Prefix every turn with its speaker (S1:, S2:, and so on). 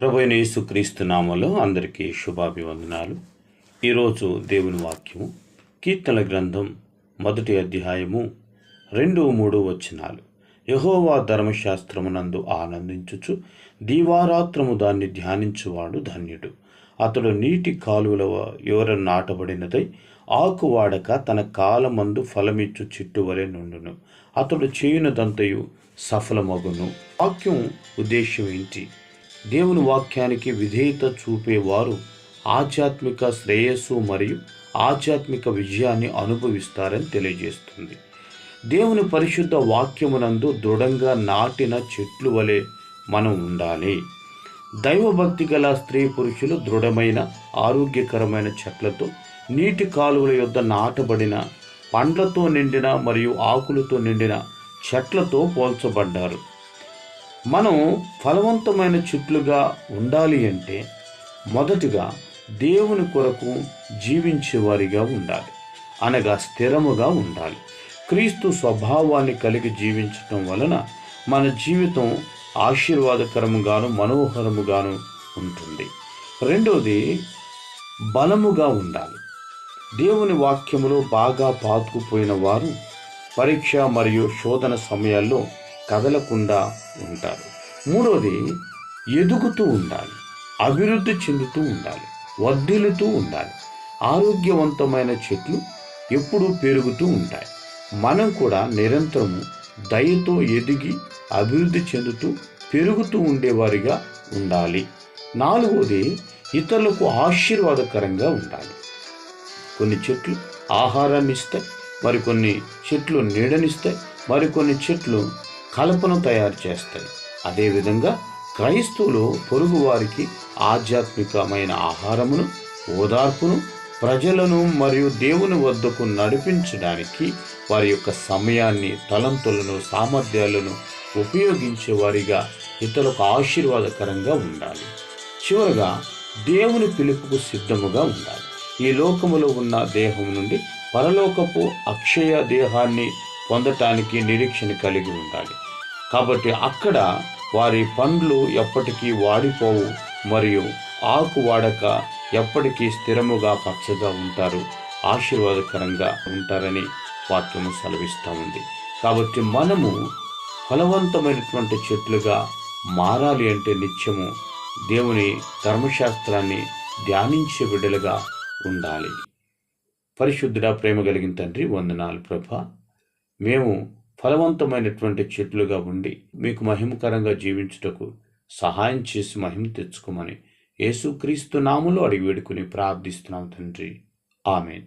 S1: ప్రభువైన యేసుక్రీస్తు నామములో అందరికీ శుభాభివందనాలు. ఈరోజు దేవుని వాక్యము కీర్తనల గ్రంథం 1వ అధ్యాయము 2-3 వచనాలు. యెహోవా ధర్మశాస్త్రమునందు ఆనందించుచు దీవారాత్రము దాన్ని ధ్యానించువాడు ధన్యుడు. అతడు నీటి కాలువల యోర నాటబడినదై ఆకు వాడక తన కాలమందు ఫలమిచ్చు చెట్టు వలె నుండును. అతడు చేయునదంతయు సఫలమగును. వాక్యం ఉద్దేశం ఏంటి? దేవుని వాక్యానికి విధేయత చూపేవారు ఆధ్యాత్మిక శ్రేయస్సు మరియు ఆధ్యాత్మిక విజయాన్ని అనుభవిస్తారని తెలియజేస్తుంది. దేవుని పరిశుద్ధ వాక్యమునందు దృఢంగా నాటిన చెట్లు వలె మనం ఉండాలి. దైవభక్తి గల స్త్రీ పురుషులు దృఢమైన ఆరోగ్యకరమైన చెట్లతో నీటి కాలువల యొద్ద నాటబడిన పండ్లతో నిండిన మరియు ఆకులతో నిండిన చెట్లతో పోల్చబడ్డారు. మనం ఫలవంతమైన చెట్లుగా ఉండాలి అంటే మొదటిగా దేవుని కొరకు జీవించేవారిగా ఉండాలి, అనగా స్థిరముగా ఉండాలి. క్రీస్తు స్వభావాన్ని కలిగి జీవించటం వలన మన జీవితం ఆశీర్వాదకరముగాను మనోహరముగాను ఉంటుంది. రెండోది, బలముగా ఉండాలి. దేవుని వాక్యములో బాగా పాతుకుపోయిన వారు పరీక్ష మరియు శోధన సమయాల్లో కదలకుండా ఉంటారు. మూడోది, ఎదుగుతూ ఉండాలి, అభివృద్ధి చెందుతూ ఉండాలి, వర్ధిల్లుతూ ఉండాలి. ఆరోగ్యవంతమైన చెట్లు ఎప్పుడూ పెరుగుతూ ఉంటాయి. మనం కూడా నిరంతరము దయతో ఎదిగి అభివృద్ధి చెందుతూ పెరుగుతూ ఉండేవారిగా ఉండాలి. నాలుగోది, ఇతరులకు ఆశీర్వాదకరంగా ఉండాలి. కొన్ని చెట్లు ఆహారాన్ని ఇస్తాయి, మరికొన్ని చెట్లు నీడనిస్తాయి, మరికొన్ని చెట్లు కలపను తయారు చేస్తాయి. అదేవిధంగా క్రైస్తవులు పొరుగు వారికి ఆధ్యాత్మికమైన ఆహారమును, ఓదార్పును, ప్రజలను మరియు దేవుని వద్దకు నడిపించడానికి వారి యొక్క సమయాన్ని, తలంతులను, సామర్థ్యాలను ఉపయోగించే వారిగా ఇతరులకు ఆశీర్వాదకరంగా ఉండాలి. చివరగా, దేవుని పిలుపుకు సిద్ధముగా ఉండాలి. ఈ లోకములో ఉన్న దేహం నుండి పరలోకపు అక్షయ దేహాన్ని పొందటానికి నిరీక్షణ కలిగి ఉండాలి. కాబట్టి అక్కడ వారి పండ్లు ఎప్పటికీ వాడిపోవు మరియు ఆకు వాడక ఎప్పటికీ స్థిరముగా పచ్చగా ఉంటారు, ఆశీర్వాదకరంగా ఉంటారని వాక్యము సెలవిస్తూ ఉంది. కాబట్టి మనము ఫలవంతమైనటువంటి చెట్లుగా మారాలి అంటే నిత్యము దేవుని ధర్మశాస్త్రాన్ని ధ్యానించే బిడ్డలుగా ఉండాలి. పరిశుద్ధుడా, ప్రేమ కలిగిన తండ్రి, వందనాలు ప్రభా. మేము ఫలవంతమైనటువంటి చెట్లుగా ఉండి మీకు మహిమకరంగా జీవించుటకు సహాయం చేసి మహిమ తెచ్చుకోమని యేసుక్రీస్తు నామములో అడిగి వేడుకుని ప్రార్థిస్తున్నాం తండ్రి. ఆమేన్.